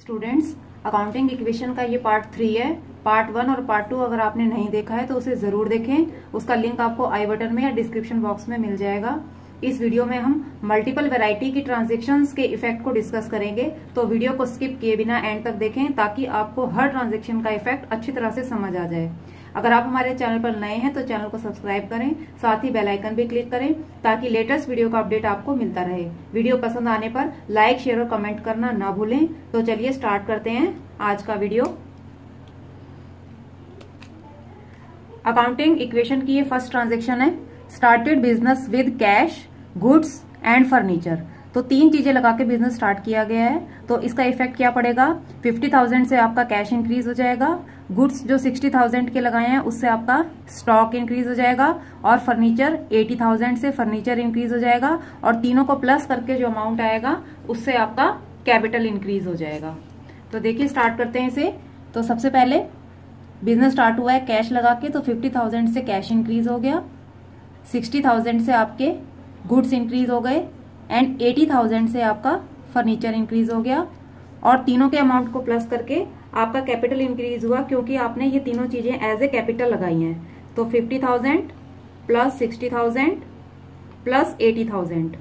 Students, accounting equation का ये part 3 है। पार्ट 1 और पार्ट 2 अगर आपने नहीं देखा है तो उसे जरूर देखें। उसका लिंक आपको आई बटन में या डिस्क्रिप्शन बॉक्स में मिल जाएगा। इस वीडियो में हम मल्टीपल वैरायटी की ट्रांजैक्शंस के इफेक्ट को डिस्कस करेंगे, तो वीडियो को स्किप किए बिना एंड तक देखें ताकि आपको हर ट्रांजैक्शन का इफेक्ट अच्छी तरह से समझ आ जाए। अगर आप हमारे चैनल पर नए हैं तो चैनल को सब्सक्राइब करें, साथ ही बेल आइकन भी क्लिक करें ताकि लेटेस्ट वीडियो का अपडेट आपको मिलता रहे। वीडियो पसंद आने पर लाइक, शेयर और कमेंट करना ना भूलें। तो चलिए स्टार्ट करते हैं आज का वीडियो। अकाउंटिंग इक्वेशन की ये फर्स्ट ट्रांजैक्शन है। Started business with cash, goods and furniture. तो 3 चीजें लगा के बिजनेस स्टार्ट किया गया है। तो इसका इफेक्ट क्या पड़ेगा? 50,000 से आपका कैश इंक्रीज हो जाएगा, गुड्स जो 60,000 के लगाए हैं उससे आपका स्टॉक इंक्रीज हो जाएगा, और फर्नीचर 80,000 से फर्नीचर इंक्रीज हो जाएगा, और तीनों को प्लस करके जो अमाउंट आएगा उससे आपका कैपिटल इंक्रीज हो जाएगा। तो देखिए स्टार्ट करते हैं इसे। तो सबसे पहले बिजनेस स्टार्ट हुआ है कैश लगा के, तो 50,000 से कैश इंक्रीज हो गया, 60,000 से आपके गुड्स इंक्रीज हो गए एंड 80,000 से आपका फर्नीचर इंक्रीज हो गया, और तीनों के अमाउंट को प्लस करके आपका कैपिटल इंक्रीज हुआ क्योंकि आपने ये तीनों चीजें एज ए कैपिटल लगाई हैं। तो 50,000 प्लस 60,000 प्लस 80,000,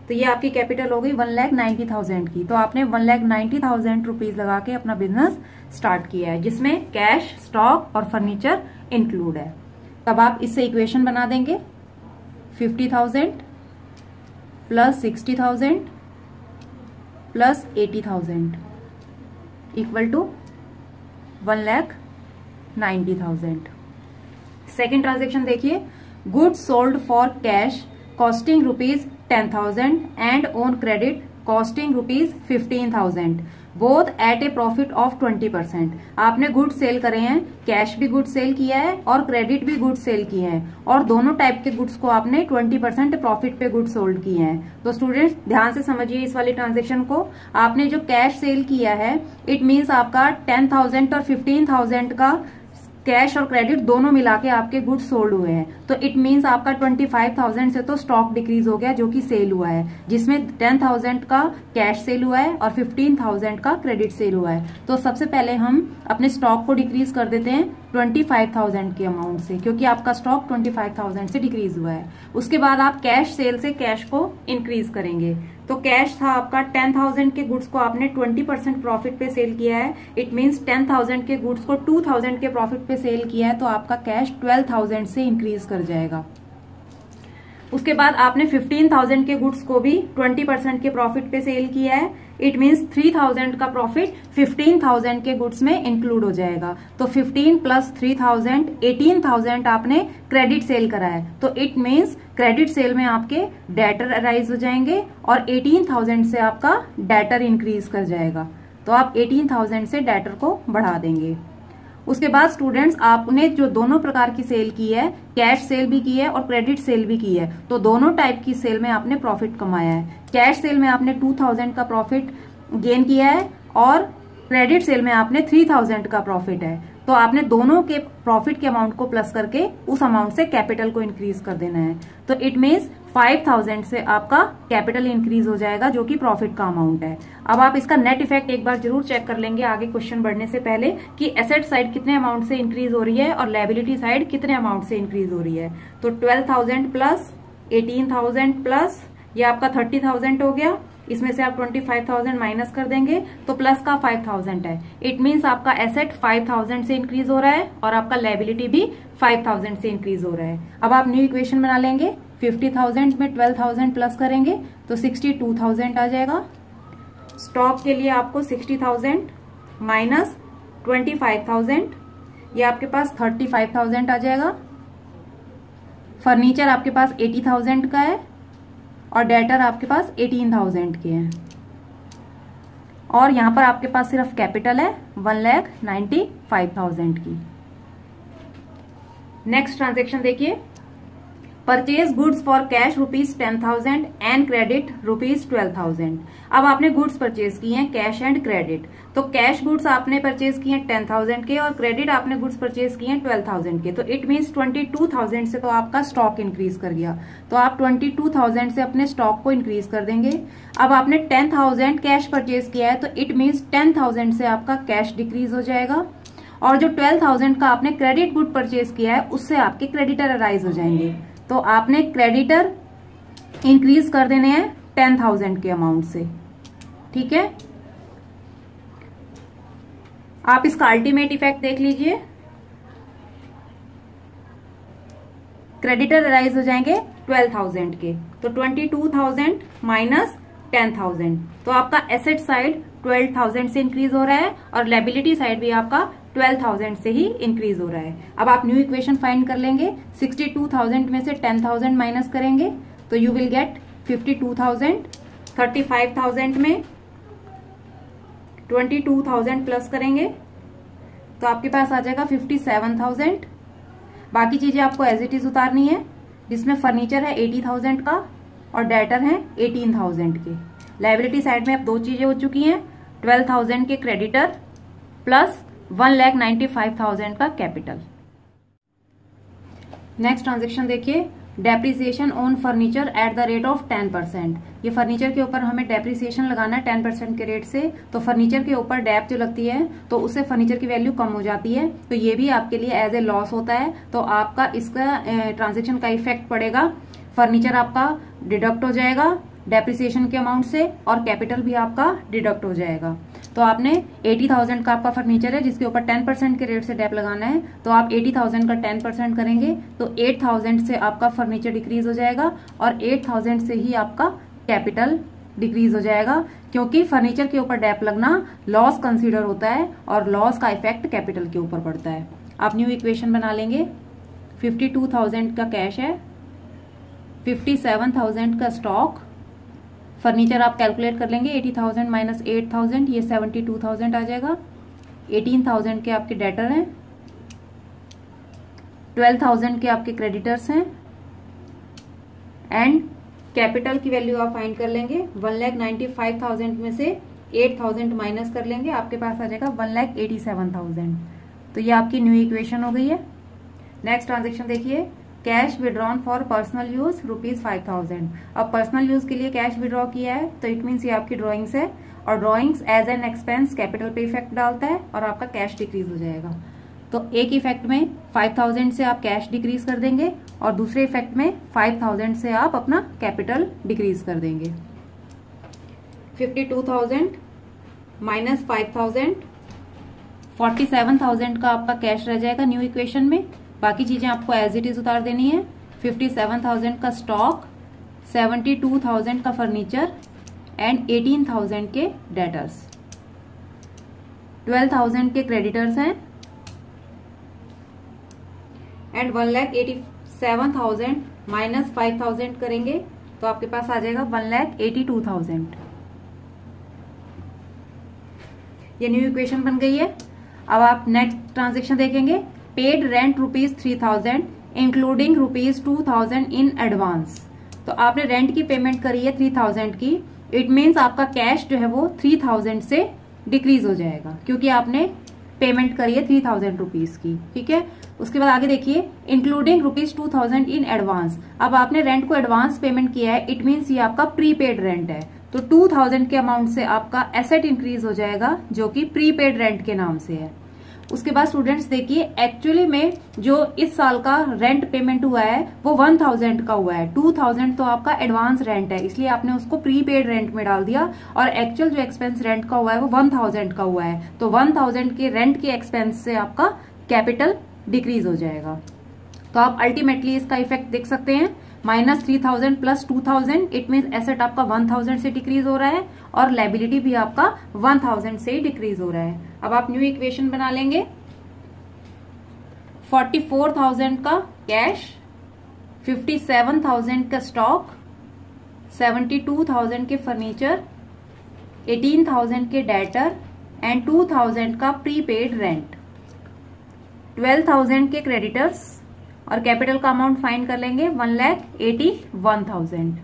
तो ये आपकी कैपिटल हो गई 1,90,000 की। तो आपने 1,90,000 रुपीज लगा के अपना बिजनेस स्टार्ट किया है, जिसमें कैश, स्टॉक और फर्नीचर इंक्लूड है। तब आप इससे इक्वेशन बना देंगे 50,000 plus 60,000 plus 80,000 equal to 1,90,000। Second transaction देखिए, goods sold for cash costing ₹10,000 and on credit costing ₹15,000, both at a profit of 20%। आपने गुड सेल करे हैं, कैश भी गुड सेल किया है और क्रेडिट भी गुड सेल किए हैं, और दोनों टाइप के गुड्स को आपने 20% प्रॉफिट पे गुड सोल्ड किए हैं। तो स्टूडेंट्स ध्यान से समझिए इस वाली ट्रांजेक्शन को। आपने जो कैश सेल किया है, इट मीन्स आपका 10,000 और 15,000 का कैश और क्रेडिट दोनों मिला के आपके गुड्स सोल्ड हुए हैं। तो इट मींस आपका 25,000 से तो स्टॉक डिक्रीज हो गया जो कि सेल हुआ है, जिसमें 10,000 का कैश सेल हुआ है और 15,000 का क्रेडिट सेल हुआ है। तो सबसे पहले हम अपने स्टॉक को डिक्रीज कर देते हैं 25,000 के अमाउंट से, क्योंकि आपका स्टॉक 25,000 से डिक्रीज हुआ है। उसके बाद आप कैश सेल से कैश को इंक्रीज करेंगे। तो कैश था आपका 10,000 के गुड्स को आपने 20% प्रॉफिट पे सेल किया है। इट मींस 10,000 के गुड्स को 2,000 के प्रॉफिट पे सेल किया है, तो आपका कैश 12,000 से इंक्रीज कर जाएगा। उसके बाद आपने 15,000 के गुड्स को भी 20% के प्रॉफिट पे सेल किया है। इट मीन्स 3,000 का प्रॉफिट 15,000 के गुड्स में इंक्लूड हो जाएगा। तो 15 प्लस 3,000 18,000 आपने क्रेडिट सेल करा है। तो इट मीन्स क्रेडिट सेल में आपके डेटर अराइज हो जाएंगे और 18,000 से आपका डेटर इंक्रीज कर जाएगा। तो आप 18,000 से डेटर को बढ़ा देंगे। उसके बाद स्टूडेंट्स आपने जो दोनों प्रकार की सेल की है, कैश सेल भी की है और क्रेडिट सेल भी की है, तो दोनों टाइप की सेल में आपने प्रॉफिट कमाया है। कैश सेल में आपने 2,000 का प्रॉफिट गेन किया है और क्रेडिट सेल में आपने 3,000 का प्रॉफिट है। तो आपने दोनों के प्रॉफिट के अमाउंट को प्लस करके उस अमाउंट से कैपिटल को इंक्रीज कर देना है। तो इट मीन्स 5,000 से आपका कैपिटल इंक्रीज हो जाएगा, जो कि प्रॉफिट का अमाउंट है। अब आप इसका नेट इफेक्ट एक बार जरूर चेक कर लेंगे आगे क्वेश्चन बढ़ने से पहले कि एसेट साइड कितने अमाउंट से इंक्रीज हो रही है और लायबिलिटी साइड कितने अमाउंट से इंक्रीज हो रही है। तो 12,000 प्लस 18,000 प्लस ये आपका 30,000 हो गया। इसमें से आप 25,000 माइनस कर देंगे तो प्लस का 5,000 है। इट मीन्स आपका एसेट 5,000 से इंक्रीज हो रहा है और आपका लायबिलिटी भी 5,000 से इंक्रीज हो रहा है। अब आप न्यू इक्वेशन बना लेंगे। 50,000 में 12,000 प्लस करेंगे तो 62,000 आ जाएगा। स्टॉक के लिए आपको 60,000 माइनस 25,000, ये आपके पास 35,000 आ जाएगा। फर्नीचर आपके पास 80,000 का है और डेटर आपके पास 18,000 के हैं, और यहां पर आपके पास सिर्फ कैपिटल है 1,95,000 की। नेक्स्ट ट्रांजेक्शन देखिए, purchase goods for cash ₹10,000 and credit ₹12,000। अब आपने गुड्स परचेज किए हैं कैश एंड क्रेडिट, तो कैश गुड्स आपने परचेज किए हैं 10,000 के और क्रेडिट आपने गुड्स परचेज किए हैं 12,000 के, तो इट मीन्स 22,000 से तो आपका स्टॉक इंक्रीज कर गया, तो आप 22,000 से अपने स्टॉक को इंक्रीज कर देंगे। अब आपने 10,000 कैश परचेज किया है, तो इट मीन्स 10,000 से आपका कैश डिक्रीज हो जाएगा, और जो 12,000 का आपने क्रेडिट गुड परचेज किया है उससे आपके क्रेडिटर अराइज हो जाएंगे, तो आपने क्रेडिटर इंक्रीज कर देने हैं 10,000 के अमाउंट से। ठीक है, आप इसका अल्टीमेट इफेक्ट देख लीजिए, क्रेडिटर अराइज हो जाएंगे 12,000 के, तो 22,000 माइनस 10,000, तो आपका एसेट साइड 12,000 से इंक्रीज हो रहा है और लायबिलिटी साइड भी आपका 12,000 से ही इंक्रीज हो रहा है। अब आप न्यू इक्वेशन फाइंड कर लेंगे, 62,000 में से 10,000 माइनस करेंगे तो यू विल गेट 52,000, 35,000 में 22,000 प्लस करेंगे तो आपके पास आ जाएगा 57,000। बाकी चीजें आपको एज इट इज उतारनी है, जिसमें फर्नीचर है 80,000 का और डेटर है 18,000 के। लायबिलिटी साइड में अब दो चीजें हो चुकी हैं, 12,000 के क्रेडिटर प्लस 1,95,000 का कैपिटल। नेक्स्ट ट्रांजेक्शन देखिए, depreciation on furniture at the rate of 10%। ये फर्नीचर के ऊपर हमें डेप्रिसिएशन लगाना है 10% के रेट से, तो फर्नीचर के ऊपर डेप जो लगती है तो उससे फर्नीचर की वैल्यू कम हो जाती है, तो ये भी आपके लिए एज ए लॉस होता है, तो आपका इसका ट्रांजेक्शन का इफेक्ट पड़ेगा। फर्नीचर आपका डिडक्ट हो जाएगा डेप्रिसिएशन के अमाउंट से और कैपिटल भी आपका डिडक्ट हो जाएगा। तो आपने 80,000 का आपका फर्नीचर है जिसके ऊपर 10% के रेट से डेप लगाना है, तो आप 80,000 का 10% करेंगे तो 8,000 से आपका फर्नीचर डिक्रीज हो जाएगा और 8,000 से ही आपका कैपिटल डिक्रीज हो जाएगा, क्योंकि फर्नीचर के ऊपर डेप लगना लॉस कंसीडर होता है और लॉस का इफेक्ट कैपिटल के ऊपर पड़ता है। आप न्यू इक्वेशन बना लेंगे, 52,000 का कैश है, 57,000 का स्टॉक, फर्नीचर आप कैलकुलेट कर लेंगे 80,000 माइनस 8,000 ये 72,000 आ जाएगा, 18,000 के आपके डेटर हैं, 12,000 के आपके क्रेडिटर्स हैं एंड कैपिटल की वैल्यू आप फाइंड कर लेंगे 1,95,000 में से 8,000 माइनस कर लेंगे, आपके पास आ जाएगा 1,87,000। तो ये आपकी न्यू इक्वेशन हो गई है। नेक्स्ट ट्रांजेक्शन देखिए, cash withdrawn for personal use ₹5,000। अब पर्सनल यूज के लिए कैश विड्रॉ किया है तो इट मीन्स ये आपकी ड्रॉइंग्स है और drawings as an expense capital पे इफेक्ट डालता है और आपका कैश डिक्रीज हो जाएगा। तो एक इफेक्ट में 5,000 से आप कैश डिक्रीज कर देंगे और दूसरे इफेक्ट में 5,000 से आप अपना कैपिटल डिक्रीज कर देंगे। 52,000 माइनस 5,000, 47,000 का आपका कैश रह जाएगा न्यू इक्वेशन में। बाकी चीजें आपको एज इट इज उतार देनी है, 57,000 का स्टॉक, 72,000 का फर्नीचर एंड 18,000 के डेटर्स, 12,000 के क्रेडिटर्स हैं एंड 1,87,000 माइनस 5,000 करेंगे तो आपके पास आ जाएगा 1,82,000। ये न्यू इक्वेशन बन गई है। अब आप नेक्स्ट ट्रांजेक्शन देखेंगे, paid rent ₹3,000 including ₹2,000 in advance. तो आपने रेंट की पेमेंट करी है 3,000 की, इट मीन्स आपका कैश जो है वो 3,000 से डिक्रीज हो जाएगा क्योंकि आपने पेमेंट करी है 3,000 रुपीज की। ठीक है, उसके बाद आगे देखिए, इंक्लूडिंग ₹2,000 इन एडवांस। अब आपने रेंट को एडवांस पेमेंट किया है, इट मीन्स ये आपका प्रीपेड रेंट है, तो 2,000 के अमाउंट से आपका एसेट इंक्रीज हो जाएगा जो कि प्रीपेड रेंट के नाम से है। उसके बाद स्टूडेंट्स देखिए, एक्चुअली में जो इस साल का रेंट पेमेंट हुआ है वो 1,000 का हुआ है, 2,000 तो आपका एडवांस रेंट है इसलिए आपने उसको प्रीपेड रेंट में डाल दिया और एक्चुअल जो एक्सपेंस रेंट का हुआ है वो 1,000 का हुआ है, तो 1,000 के रेंट के एक्सपेंस से आपका कैपिटल डिक्रीज हो जाएगा। तो आप अल्टीमेटली इसका इफेक्ट देख सकते हैं, -3,000 प्लस 2,000, इट मीन एसेट आपका 1,000 से डिक्रीज हो रहा है और लायबिलिटी भी आपका 1,000 से ही डिक्रीज हो रहा है। अब आप न्यू इक्वेशन बना लेंगे, 44,000 का कैश, 57,000 का स्टॉक, 72,000 के फर्नीचर, 18,000 के डेटर एंड 2,000 का प्रीपेड रेंट, 12,000 के क्रेडिटर्स और कैपिटल का अमाउंट फाइंड कर लेंगे 1,81,000।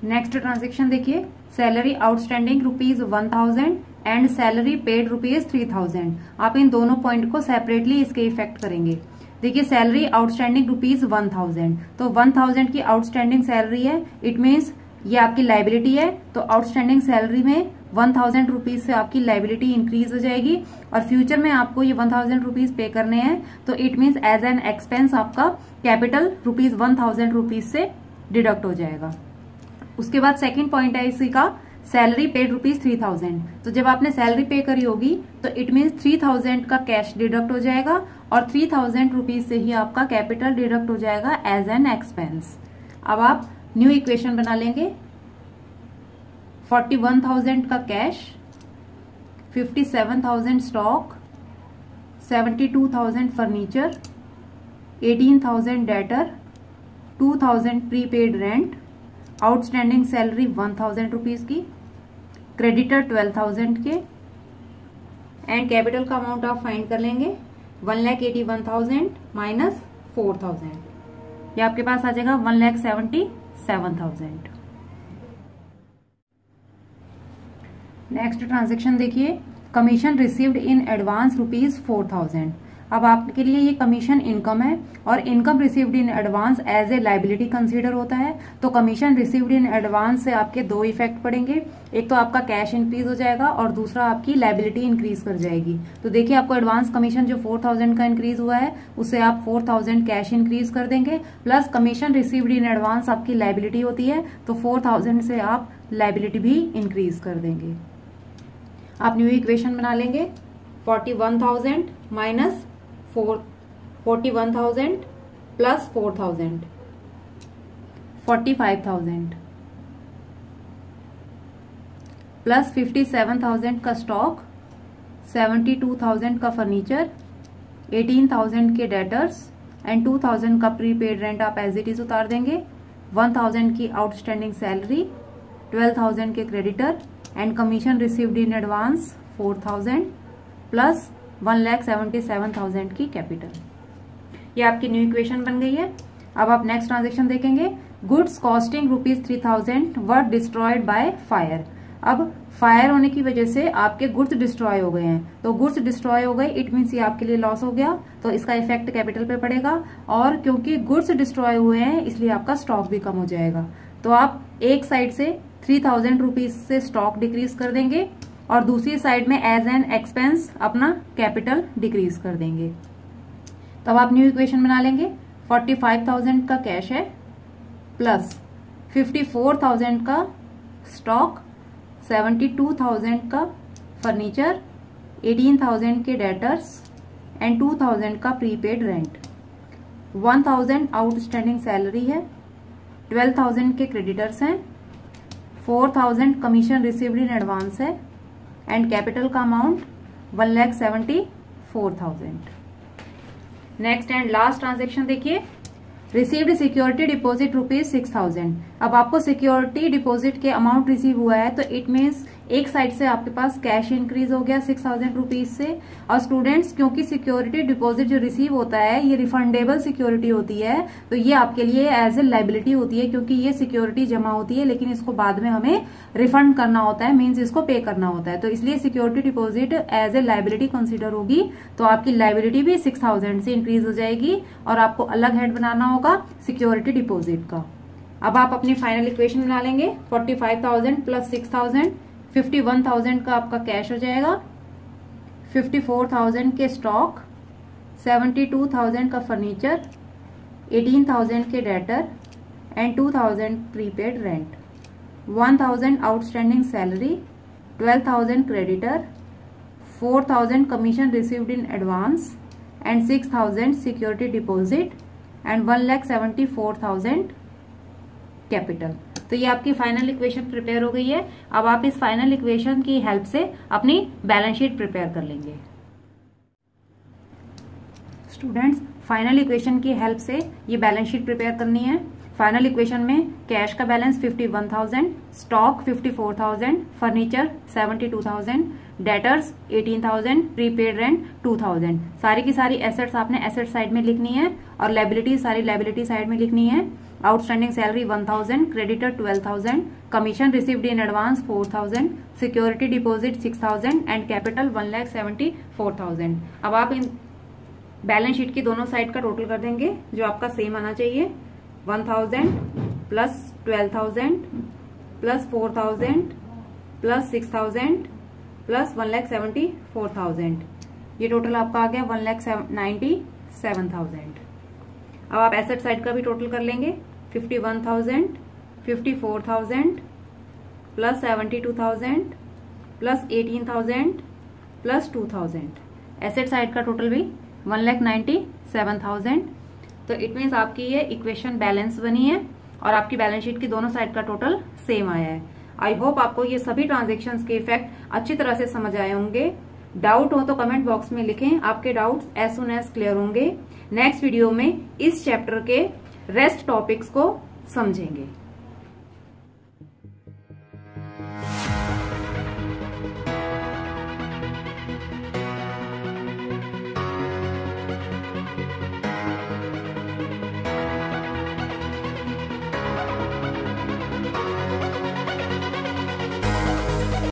नेक्स्ट ट्रांजेक्शन देखिए, salary outstanding ₹1,000 and salary paid ₹3,000। आप इन दोनों पॉइंट को सेपरेटली इसके इफेक्ट करेंगे। देखिए सैलरी आउटस्टैंडिंग ₹1,000, तो 1,000 की आउटस्टैंडिंग सैलरी है, इट मीन्स ये आपकी लाइबिलिटी है। तो आउटस्टैंडिंग सैलरी में 1,000 रुपीज से आपकी लाइबिलिटी इंक्रीज हो जाएगी और फ्यूचर में आपको ये 1,000 रुपीज पे करने हैं, तो it means as an expense आपका कैपिटल ₹1,000 रुपीज से डिडक्ट हो जाएगा। उसके बाद सेकंड पॉइंट है इसी का, सैलरी पेड ₹3,000। तो जब आपने सैलरी पे करी होगी तो इट मीन्स 3,000 का कैश डिडक्ट हो जाएगा और 3,000 रुपीज से ही आपका कैपिटल डिडक्ट हो जाएगा एज एन एक्सपेंस। अब आप न्यू इक्वेशन बना लेंगे। 41,000 का cash, 57,000 stock, 72,000 furniture, 18,000 debtor, 2,000 prepaid rent, outstanding salary 1,000 rupees की, क्रेडिटर 12,000 के एंड कैपिटल का अमाउंट आप फाइंड कर लेंगे 1,81,000 माइनस 4,000। ये आपके पास आ जाएगा 1,77,000। नेक्स्ट ट्रांजेक्शन देखिए, कमीशन रिसीव्ड इन एडवांस ₹4,000। अब आपके लिए ये कमीशन इनकम है और income received in advance as a liability consider होता है। तो कमीशन रिसीव्ड इन एडवांस से आपके दो इफेक्ट पड़ेंगे, एक तो आपका कैश इंक्रीज हो जाएगा और दूसरा आपकी लाइबिलिटी इंक्रीज कर जाएगी। तो देखिए आपको एडवांस कमीशन जो 4,000 का इंक्रीज हुआ है उससे आप 4,000 कैश इंक्रीज कर देंगे, plus commission received in advance आपकी लाइबिलिटी होती है तो 4,000 से आप लाइबिलिटी भी इंक्रीज कर देंगे। आप न्यू इक्वेशन बना लेंगे। 41,000 माइनस 41,000 प्लस 4,000, 45,000 प्लस 57,000 का स्टॉक, 72,000 का फर्नीचर, 18,000 के डेटर्स एंड 2,000 का प्रीपेड रेंट आप एज इट इज उतार देंगे। 1,000 की आउटस्टैंडिंग सैलरी, 12,000 के creditor and commission received in advance 4,000 plus 1,77,000 की कैपिटल। ये आपकी न्यू इक्वेशन बन गई है। अब आप नेक्स्ट ट्रांजेक्शन देखेंगे। Goods costing ₹3,000 were destroyed by fire. अब फायर होने की वजह से आपके गुड्स डिस्ट्रॉय हो गए हैं, तो गुड्स डिस्ट्रॉय हो गए इट मीन्स ये आपके लिए लॉस हो गया, तो इसका इफेक्ट कैपिटल पे पड़ेगा। और क्योंकि गुड्स डिस्ट्रॉय हुए हैं इसलिए आपका स्टॉक भी कम हो जाएगा। तो आप एक साइड से 3,000 रुपीज से स्टॉक डिक्रीज कर देंगे और दूसरी साइड में एज एन एक्सपेंस अपना कैपिटल डिक्रीज कर देंगे। तब आप न्यू इक्वेशन बना लेंगे। 45,000 का कैश है प्लस 54,000 का स्टॉक, 72,000 का फर्नीचर, 18,000 के डेटर्स एंड 2,000 का प्रीपेड रेंट, 1,000 आउटस्टैंडिंग सैलरी है, 12,000 के क्रेडिटर्स हैं, 4,000 कमीशन रिसीव्ड इन एडवांस है एंड कैपिटल का amount 1,74,000। Next and last transaction देखिए, रिसीव्ड सिक्योरिटी डिपॉजिट ₹6,000। अब आपको सिक्योरिटी डिपॉजिट के अमाउंट रिसीव हुआ है तो इट मीन्स एक साइड से आपके पास कैश इंक्रीज हो गया 6,000 रुपीज से। और स्टूडेंट्स क्योंकि सिक्योरिटी डिपॉजिट जो रिसीव होता है ये रिफंडेबल सिक्योरिटी होती है, तो ये आपके लिए एज ए लाइबिलिटी होती है क्योंकि ये सिक्योरिटी जमा होती है लेकिन इसको बाद में हमें रिफंड करना होता है, मीन्स इसको पे करना होता है। तो इसलिए security deposit as a liability consider होगी, तो आपकी लाइबिलिटी भी 6,000 से इंक्रीज हो जाएगी और आपको अलग हेड बनाना होगा सिक्योरिटी डिपॉजिट का। अब आप अपनी फाइनल इक्वेशन बना लेंगे। 45,000 प्लस 6,000, 51,000 का आपका कैश हो जाएगा, 54,000 के स्टॉक, 72,000 का फर्नीचर, 18,000 के debtor and 2,000 prepaid rent, 1,000 outstanding salary, 12,000 creditor, 4,000 commission received in advance and 6,000 security deposit and 1,74,000 capital. तो ये आपकी फाइनल इक्वेशन प्रिपेयर हो गई है। अब आप इस फाइनल इक्वेशन की हेल्प से अपनी बैलेंस शीट प्रिपेयर कर लेंगे। स्टूडेंट्स, फाइनल इक्वेशन की हेल्प से ये बैलेंस शीट प्रिपेयर करनी है। फाइनल इक्वेशन में कैश का balance 51,000, stock 54,000, furniture 72,000, debtors 18,000, prepaid rent 2,000। सारी की सारी एसेट्स आपने एसेट साइड में लिखनी है और लायबिलिटी सारी लायबिलिटी साइड में लिखनी है। Outstanding salary 1,000, creditor 12,000, commission received in advance 4,000, security deposit 6,000 and capital 1,74,000। अब आप इन बैलेंस शीट की दोनों साइड का टोटल कर देंगे जो आपका सेम आना चाहिए। 1,000 प्लस 12,000 प्लस 4,000 प्लस 6,000 प्लस 1,74,000, ये टोटल आपका आ गया 1,97,000। अब आप एसेट साइड का भी टोटल कर लेंगे। 51,000, 54,000 plus 72,000 plus 18,000 plus 2,000। Asset side का टोटल भी 1,97,000। तो इट मीन्स आपकी ये इक्वेशन बैलेंस बनी है और आपकी बैलेंस शीट की दोनों साइड का टोटल सेम आया है। आई होप आपको ये सभी ट्रांजेक्शन्स के इफेक्ट अच्छी तरह से समझ आए होंगे। डाउट हो तो कमेंट बॉक्स में लिखें, आपके doubts as soon as clear होंगे। नेक्स्ट वीडियो में इस चैप्टर के रेस्ट टॉपिक्स को समझेंगे।